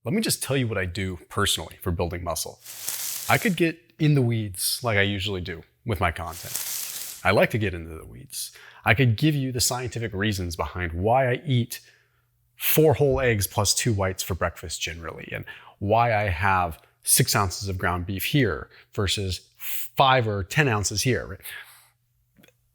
let me just tell you what I do personally for building muscle. I could get in the weeds like I usually do with my content. I like to get into the weeds. I could give you the scientific reasons behind why I eat 4 whole eggs plus 2 whites for breakfast generally, and why I have 6 ounces of ground beef here versus 5 or 10 ounces here. Right?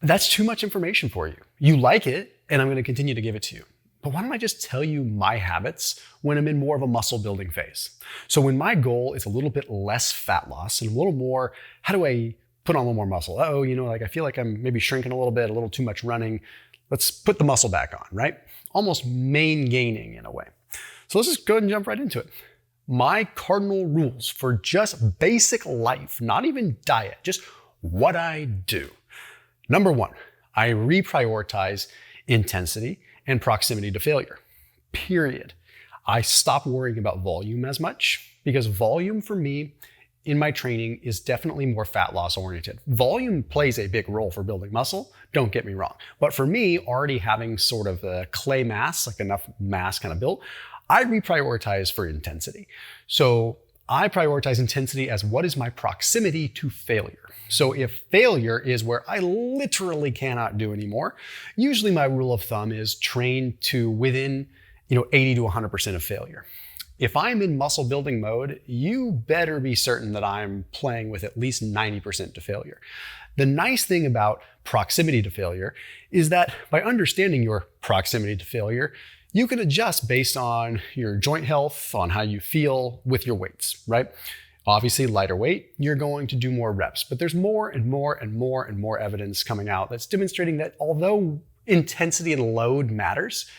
That's too much information for you. You like it, and I'm going to continue to give it to you. But why don't I just tell you my habits when I'm in more of a muscle building phase? So when my goal is a little bit less fat loss and a little more, how do I put on a little more muscle? I feel like I'm maybe shrinking a little too much running. Let's put the muscle back on, right? Almost main gaining in a way. So let's just go ahead and jump right into it. My cardinal rules for just basic life, not even diet, just what I do. Number 1, I reprioritize intensity and proximity to failure, period. I stop worrying about volume as much because volume for me in my training is definitely more fat loss oriented. Volume plays a big role for building muscle, don't get me wrong. But for me, already having sort of a clay mass, like enough mass kind of built, I reprioritize for intensity. So I prioritize intensity as what is my proximity to failure. So if failure is where I literally cannot do anymore, usually my rule of thumb is train to within 80 to 100% of failure. If I'm in muscle building mode, you better be certain that I'm playing with at least 90% to failure. The nice thing about proximity to failure is that by understanding your proximity to failure, you can adjust based on your joint health, on how you feel with your weights, right? Obviously, lighter weight, you're going to do more reps, but there's more and more and more and more evidence coming out that's demonstrating that although intensity and load matters,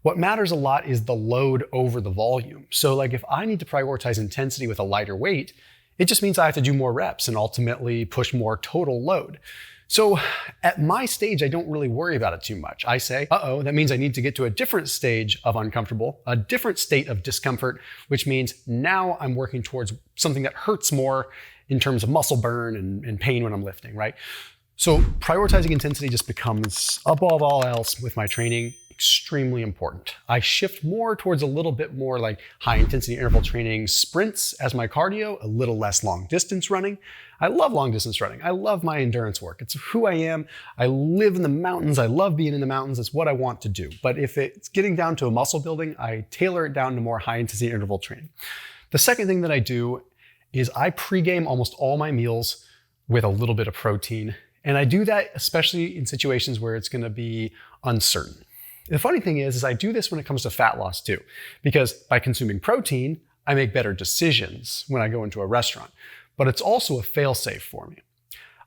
what matters a lot is the load over the volume. So like if I need to prioritize intensity with a lighter weight, it just means I have to do more reps and ultimately push more total load. So at my stage, I don't really worry about it too much. I say, that means I need to get to a different stage of uncomfortable, a different state of discomfort, which means now I'm working towards something that hurts more in terms of muscle burn and pain when I'm lifting, right? So prioritizing intensity just becomes, above all else with my training, extremely important. I shift more towards a little bit more like high intensity interval training, sprints as my cardio, a little less long distance running. I love long distance running. I love my endurance work. It's who I am. I live in the mountains. I love being in the mountains. It's what I want to do. But if it's getting down to a muscle building, I tailor it down to more high intensity interval training. The second thing that I do is I pregame almost all my meals with a little bit of protein. And I do that especially in situations where it's going to be uncertain. The funny thing is I do this when it comes to fat loss too, because by consuming protein, I make better decisions when I go into a restaurant, but it's also a fail-safe for me.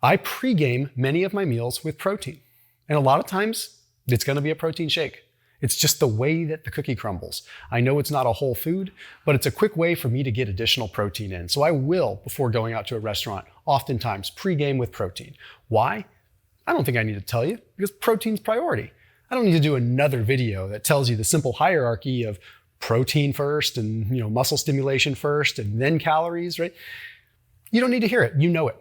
I pregame many of my meals with protein, and a lot of times it's going to be a protein shake. It's just the way that the cookie crumbles. I know it's not a whole food, but it's a quick way for me to get additional protein in. So I will, before going out to a restaurant, oftentimes pregame with protein. Why? I don't think I need to tell you, because protein's priority. I don't need to do another video that tells you the simple hierarchy of protein first and muscle stimulation first and then calories, right? You don't need to hear it, you know it.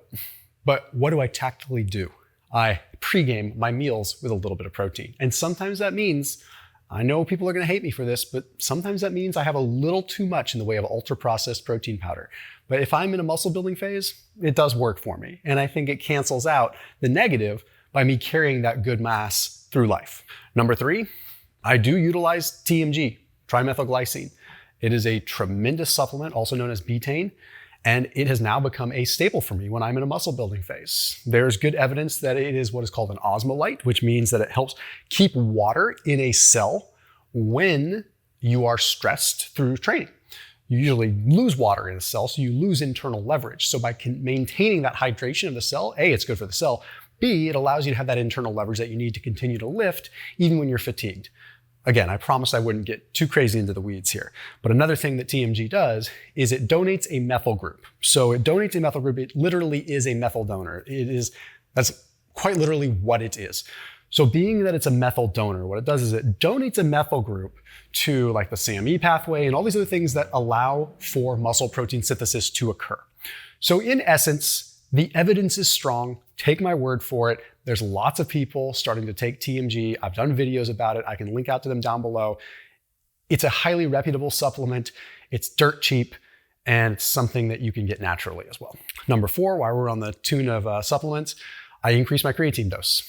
But what do I tactically do? I pregame my meals with a little bit of protein. And sometimes that means, I know people are gonna hate me for this, but sometimes that means I have a little too much in the way of ultra processed protein powder. But if I'm in a muscle building phase, it does work for me. And I think it cancels out the negative by me carrying that good mass through life. Number 3, I do utilize TMG, trimethylglycine. It is a tremendous supplement, also known as betaine, and it has now become a staple for me when I'm in a muscle building phase. There's good evidence that it is what is called an osmolyte, which means that it helps keep water in a cell when you are stressed through training. You usually lose water in a cell, so you lose internal leverage. So by maintaining that hydration of the cell, A, it's good for the cell, B, it allows you to have that internal leverage that you need to continue to lift even when you're fatigued. Again, I promised I wouldn't get too crazy into the weeds here. But another thing that TMG does is it donates a methyl group. So it donates a methyl group. It literally is a methyl donor. That's quite literally what it is. So being that it's a methyl donor, what it does is it donates a methyl group to like the SAMe pathway and all these other things that allow for muscle protein synthesis to occur. So in essence, the evidence is strong. Take my word for it. There's lots of people starting to take TMG. I've done videos about it. I can link out to them down below. It's a highly reputable supplement. It's dirt cheap, and it's something that you can get naturally as well. Number 4, while we're on the tune of supplements, I increase my creatine dose.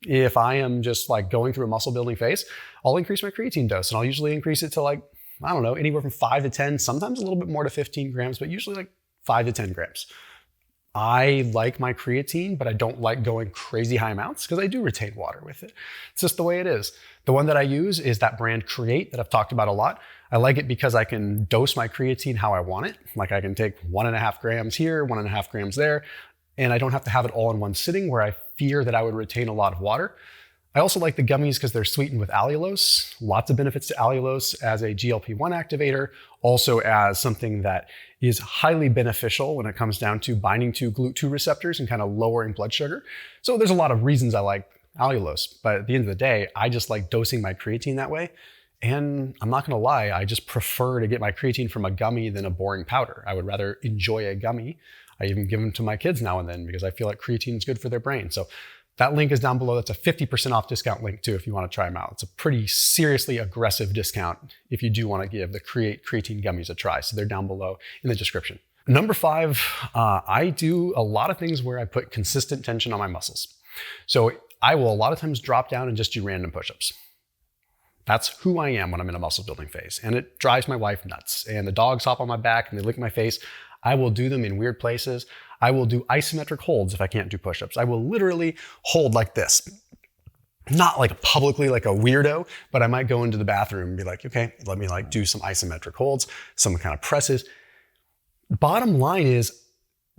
If I am just like going through a muscle building phase, I'll increase my creatine dose, and I'll usually increase it to like, I don't know, anywhere from 5 to 10, sometimes a little bit more to 15 grams, but usually like 5 to 10 grams. I like my creatine, but I don't like going crazy high amounts because I do retain water with it. It's just the way it is. The one that I use is that brand Create that I've talked about a lot. I like it because I can dose my creatine how I want it. Like I can take 1.5 grams here, 1.5 grams there, and I don't have to have it all in one sitting where I fear that I would retain a lot of water. I also like the gummies because they're sweetened with allulose. Lots of benefits to allulose as a GLP-1 activator, also as something that is highly beneficial when it comes down to binding to GLUT2 receptors and kind of lowering blood sugar. So there's a lot of reasons I like allulose, but at the end of the day, I just like dosing my creatine that way. And I'm not gonna lie, I just prefer to get my creatine from a gummy than a boring powder. I would rather enjoy a gummy. I even give them to my kids now and then because I feel like creatine is good for their brain. So that link is down below. That's a 50% off discount link too if you want to try them out. It's a pretty seriously aggressive discount if you do want to give the Create Creatine Gummies a try. So they're down below in the description. Number 5, I do a lot of things where I put consistent tension on my muscles. So I will a lot of times drop down and just do random push-ups. That's who I am when I'm in a muscle building phase. And it drives my wife nuts. And the dogs hop on my back and they lick my face. I will do them in weird places. I will do isometric holds if I can't do push-ups. I will literally hold like this. Not like publicly like a weirdo, but I might go into the bathroom and be like, okay, let me like do some isometric holds, some kind of presses. Bottom line is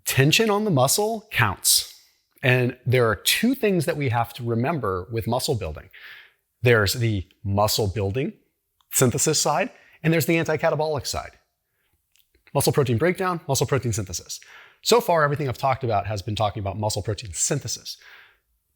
tension on the muscle counts. And there are 2 things that we have to remember with muscle building. There's the muscle building synthesis side, and there's the anti-catabolic side. Muscle protein breakdown, muscle protein synthesis. So far, everything I've talked about has been talking about muscle protein synthesis.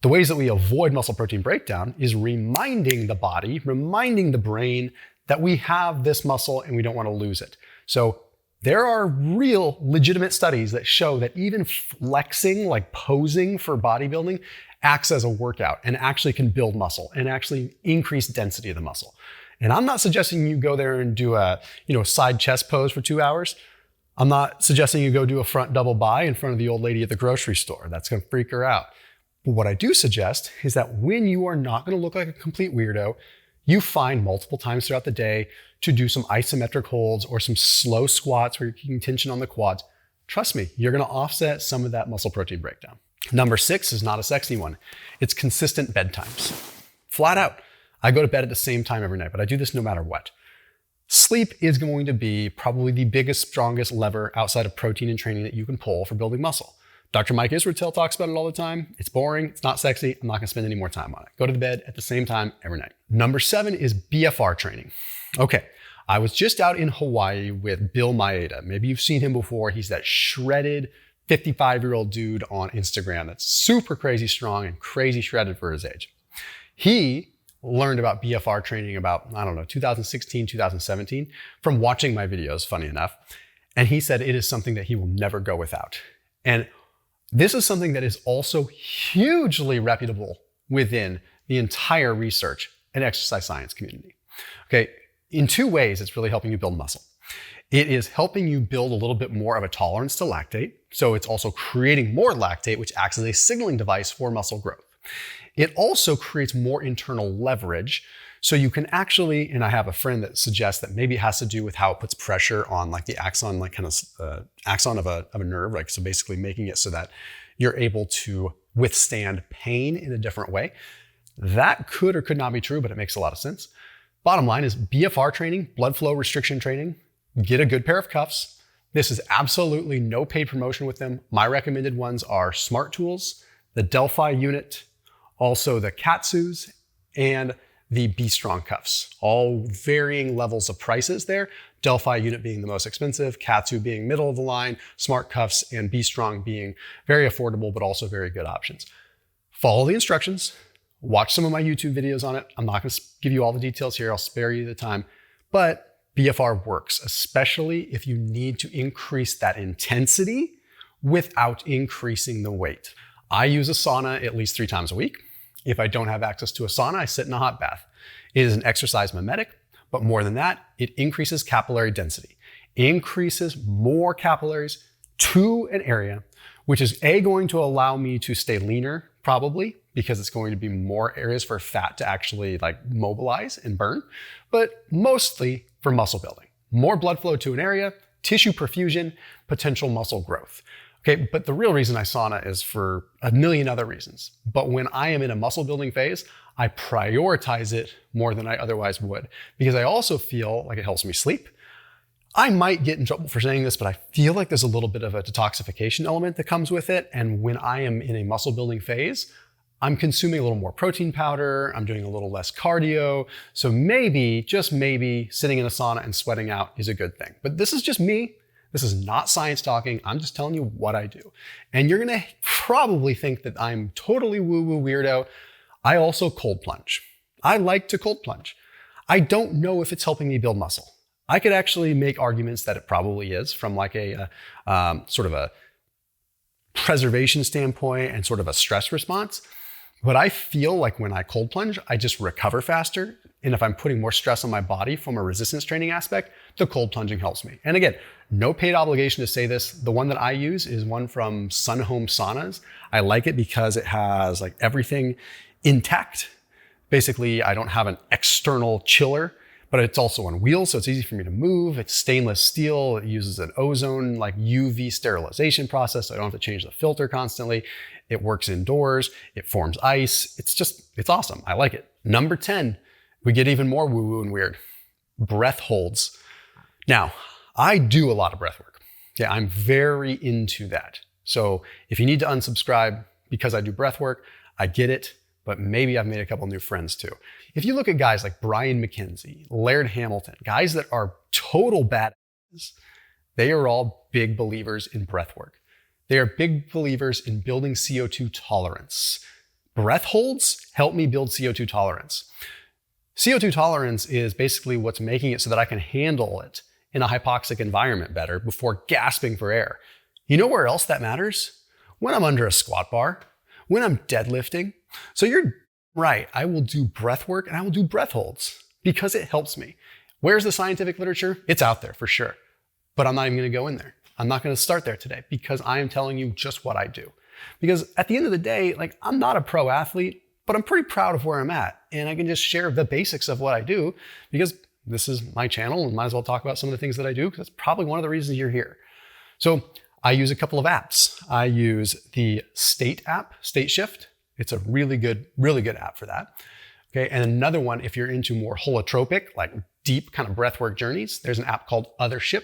The ways that we avoid muscle protein breakdown is reminding the body, reminding the brain that we have this muscle and we don't want to lose it. So there are real legitimate studies that show that even flexing, like posing for bodybuilding, acts as a workout and actually can build muscle and actually increase density of the muscle. And I'm not suggesting you go there and do a side chest pose for 2 hours. I'm not suggesting you go do a front double bi in front of the old lady at the grocery store. That's going to freak her out. But what I do suggest is that when you are not going to look like a complete weirdo, you find multiple times throughout the day to do some isometric holds or some slow squats where you're keeping tension on the quads. Trust me, you're going to offset some of that muscle protein breakdown. Number 6 is not a sexy one. It's consistent bedtimes. Flat out. I go to bed at the same time every night, but I do this no matter what. Sleep is going to be probably the biggest, strongest lever outside of protein and training that you can pull for building muscle. Dr. Mike Israetel talks about it all the time. It's boring. It's not sexy. I'm not going to spend any more time on it. Go to the bed at the same time every night. Number 7 is BFR training. Okay, I was just out in Hawaii with Bill Maeda. Maybe you've seen him before. He's that shredded 55-year-old dude on Instagram that's super crazy strong and crazy shredded for his age. He learned about BFR training about, 2016, 2017 from watching my videos, funny enough. And he said it is something that he will never go without. And this is something that is also hugely reputable within the entire research and exercise science community. Okay, in 2 ways, it's really helping you build muscle. It is helping you build a little bit more of a tolerance to lactate. So it's also creating more lactate, which acts as a signaling device for muscle growth. It also creates more internal leverage. So you can actually, and I have a friend that suggests that maybe it has to do with how it puts pressure on like the axon, like kind of axon of a nerve, like so basically making it so that you're able to withstand pain in a different way. That could or could not be true, but it makes a lot of sense. Bottom line is BFR training, blood flow restriction training, get a good pair of cuffs. This is absolutely no paid promotion with them. My recommended ones are Smart Tools, the Delphi unit, also the Katsus, and the Be Strong cuffs. All varying levels of prices there. Delphi unit being the most expensive, Katsu being middle of the line, Smart cuffs and Be Strong being very affordable, but also very good options. Follow the instructions. Watch some of my YouTube videos on it. I'm not going to give you all the details here. I'll spare you the time. But BFR works, especially if you need to increase that intensity without increasing the weight. I use a sauna at least 3 times a week. If I don't have access to a sauna, I sit in a hot bath. It is an exercise mimetic, but more than that, it increases capillary density. increases more capillaries to an area, which is going to allow me to stay leaner, probably, because it's going to be more areas for fat to actually mobilize and burn, but mostly for muscle building. More blood flow to an area, tissue perfusion, potential muscle growth. Okay, but the real reason I sauna is for a million other reasons. But when I am in a muscle building phase, I prioritize it more than I otherwise would, because I also feel like it helps me sleep. I might get in trouble for saying this, but I feel like there's a little bit of a detoxification element that comes with it. And when I am in a muscle building phase, I'm consuming a little more protein powder, I'm doing a little less cardio. So maybe, just maybe, sitting in a sauna and sweating out is a good thing. But this is just me. This is not science talking. I'm just telling you what I do. And you're gonna probably think that I'm totally woo-woo weirdo. I also cold plunge. I like to cold plunge. I don't know if it's helping me build muscle. I could actually make arguments that it probably is from a sort of a preservation standpoint and sort of a stress response. But I feel like when I cold plunge, I just recover faster. And if I'm putting more stress on my body from a resistance training aspect, the cold plunging helps me. And again, no paid obligation to say this. The one that I use is one from Sun Home Saunas. I like it because it has everything intact. Basically, I don't have an external chiller, but it's also on wheels, so it's easy for me to move. It's stainless steel. It uses an ozone UV sterilization process, so I don't have to change the filter constantly. It works indoors. It forms ice. It's awesome. I like it. Number 10, we get even more woo-woo and weird. Breath holds. Now, I do a lot of breath work. Yeah, I'm very into that. So if you need to unsubscribe because I do breath work, I get it. But maybe I've made a couple new friends too. If you look at guys like Brian McKenzie, Laird Hamilton, guys that are total badasses, they are all big believers in breath work. They are big believers in building CO2 tolerance. Breath holds help me build CO2 tolerance. CO2 tolerance is basically what's making it so that I can handle it in a hypoxic environment better before gasping for air. You know where else that matters? When I'm under a squat bar, when I'm deadlifting. So you're right, I will do breath work and I will do breath holds because it helps me. Where's the scientific literature? It's out there for sure, but I'm not even gonna go in there. I'm not gonna start there today because I am telling you just what I do. Because at the end of the day, I'm not a pro athlete, but I'm pretty proud of where I'm at. And I can just share the basics of what I do because this is my channel and might as well talk about some of the things that I do because that's probably one of the reasons you're here. So I use a couple of apps. I use the State app, State Shift. It's a really good app for that. Okay, and another one, if you're into more holotropic, deep kind of breathwork journeys, there's an app called Othership,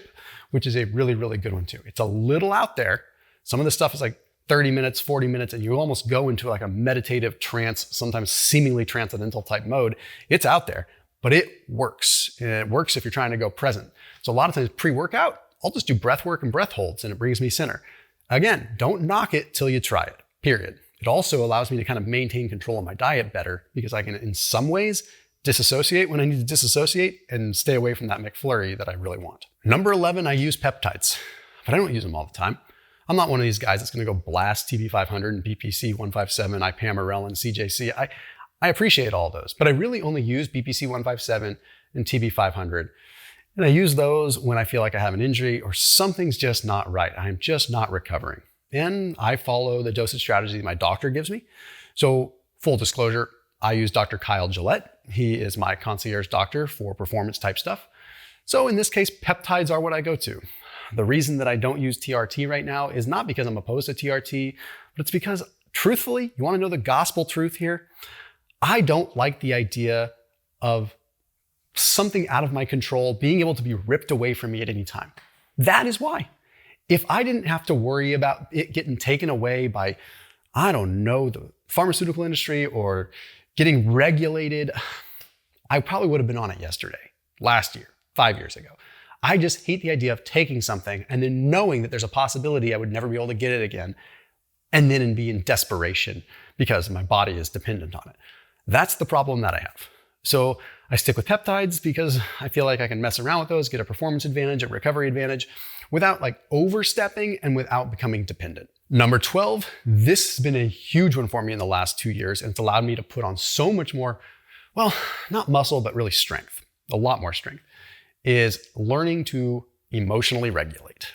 which is a really, really good one too. It's a little out there. Some of the stuff is 30 minutes, 40 minutes, and you almost go into a meditative trance, sometimes seemingly transcendental type mode. It's out there, but it works. And it works if you're trying to go present. So a lot of times pre-workout, I'll just do breath work and breath holds and it brings me center. Again, don't knock it till you try it, period. It also allows me to kind of maintain control of my diet better because I can, in some ways, disassociate when I need to disassociate and stay away from that McFlurry that I really want. Number 11, I use peptides, but I don't use them all the time. I'm not one of these guys that's gonna go blast TB500 and BPC 157, ipamorelin, CJC. I appreciate all those, but I really only use BPC 157 and TB500. And I use those when I feel like I have an injury or something's just not right. I'm just not recovering. And I follow the dosage strategy my doctor gives me. So full disclosure, I use Dr. Kyle Gillette. He is my concierge doctor for performance type stuff. So in this case, peptides are what I go to. The reason that I don't use TRT right now is not because I'm opposed to TRT, but it's because truthfully, you wanna know the gospel truth here? I don't like the idea of something out of my control being able to be ripped away from me at any time. That is why. If I didn't have to worry about it getting taken away by, I don't know, the pharmaceutical industry or getting regulated, I probably would have been on it yesterday, last year, 5 years ago. I just hate the idea of taking something and then knowing that there's a possibility I would never be able to get it again and then be in desperation because my body is dependent on it. That's the problem that I have. So I stick with peptides because I feel like I can mess around with those, get a performance advantage, a recovery advantage without overstepping and without becoming dependent. Number 12, this has been a huge one for me in the last 2 years and it's allowed me to put on so much more, well, not muscle, but really strength, a lot more strength, is learning to emotionally regulate.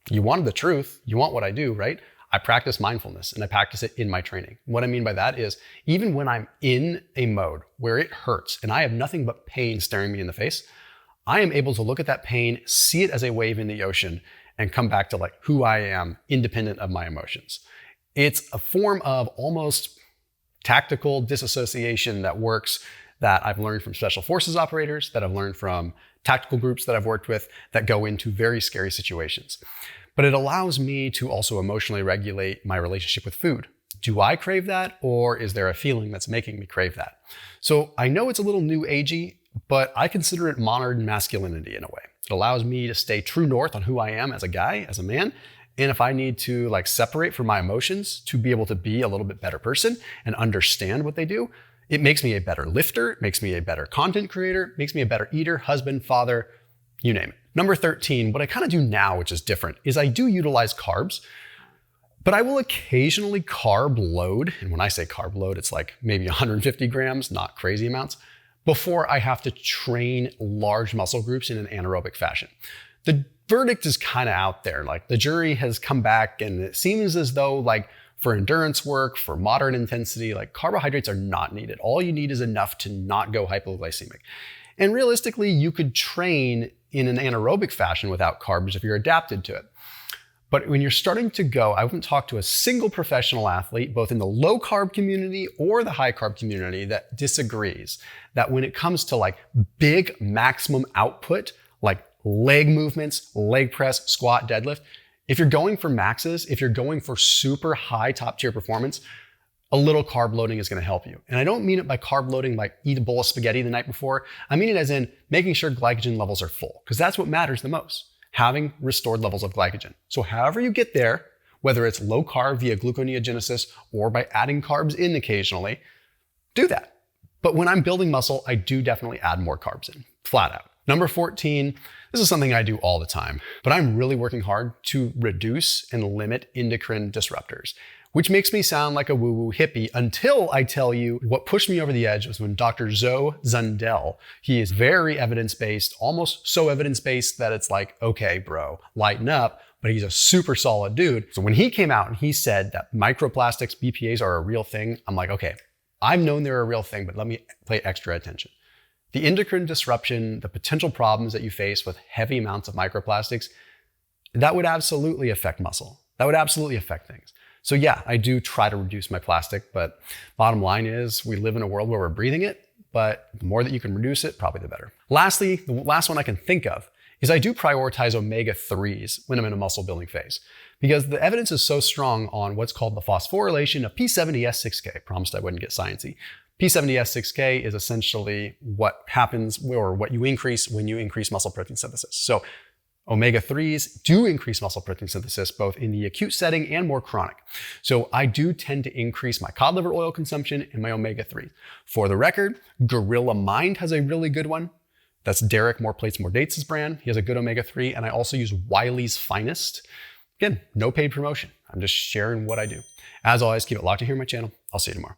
You wanted the truth. You want what I do, right? I practice mindfulness and I practice it in my training. What I mean by that is even when I'm in a mode where it hurts and I have nothing but pain staring me in the face, I am able to look at that pain, see it as a wave in the ocean, and come back to like who I am independent of my emotions. It's a form of almost tactical disassociation that works, that I've learned from special forces operators, that I've learned from tactical groups that I've worked with that go into very scary situations. But it allows me to also emotionally regulate my relationship with food. Do I crave that, or is there a feeling that's making me crave that? So I know it's a little new agey, but I consider it modern masculinity in a way. It allows me to stay true north on who I am as a guy, as a man. And if I need to like separate from my emotions to be able to be a little bit better person and understand what they do, it makes me a better lifter, it makes me a better content creator, makes me a better eater, husband, father, you name it. Number 13, what I kind of do now, which is different, is I do utilize carbs, but I will occasionally carb load. And when I say carb load, it's like maybe 150 grams, not crazy amounts, before I have to train large muscle groups in an anaerobic fashion. The verdict is kind of out there. Like the jury has come back and it seems as though like for endurance work, for moderate intensity, like carbohydrates are not needed. All you need is enough to not go hypoglycemic. And realistically, you could train in an anaerobic fashion without carbs if you're adapted to it. But when you're starting to go, I haven't talked to a single professional athlete, both in the low carb community or the high carb community, that disagrees that when it comes to like big maximum output, like leg movements, leg press, squat, deadlift, if you're going for maxes, if you're going for super high top tier performance, a little carb loading is going to help you. And I don't mean it by carb loading like eat a bowl of spaghetti the night before. I mean it as in making sure glycogen levels are full, because that's what matters the most, having restored levels of glycogen. So however you get there, whether it's low carb via gluconeogenesis or by adding carbs in occasionally, do that. But when I'm building muscle, I do definitely add more carbs in, flat out. Number 14, this is something I do all the time, but I'm really working hard to reduce and limit endocrine disruptors, which makes me sound like a woo-woo hippie until I tell you what pushed me over the edge was when Dr. Zoe Zundel, he is very evidence-based, almost so evidence-based that it's like, okay, bro, lighten up, but he's a super solid dude. So when he came out and he said that microplastics, BPAs are a real thing, I'm like, okay, I've known they're a real thing, but let me pay extra attention. The endocrine disruption, the potential problems that you face with heavy amounts of microplastics, that would absolutely affect muscle. That would absolutely affect things. So yeah, I do try to reduce my plastic, but bottom line is we live in a world where we're breathing it, but the more that you can reduce it, probably the better. Lastly, the last one I can think of is I do prioritize omega-3s when I'm in a muscle building phase, because the evidence is so strong on what's called the phosphorylation of P70S6K. Promised I wouldn't get sciencey. P70S6K is essentially what happens or what you increase when you increase muscle protein synthesis. So omega-3s do increase muscle protein synthesis both in the acute setting and more chronic. So I do tend to increase my cod liver oil consumption and my omega-3. For the record, Gorilla Mind has a really good one. That's Derek More Plates, More Dates' brand. He has a good omega-3, and I also use Wiley's Finest. Again, no paid promotion. I'm just sharing what I do. As always, keep it locked in here on my channel. I'll see you tomorrow.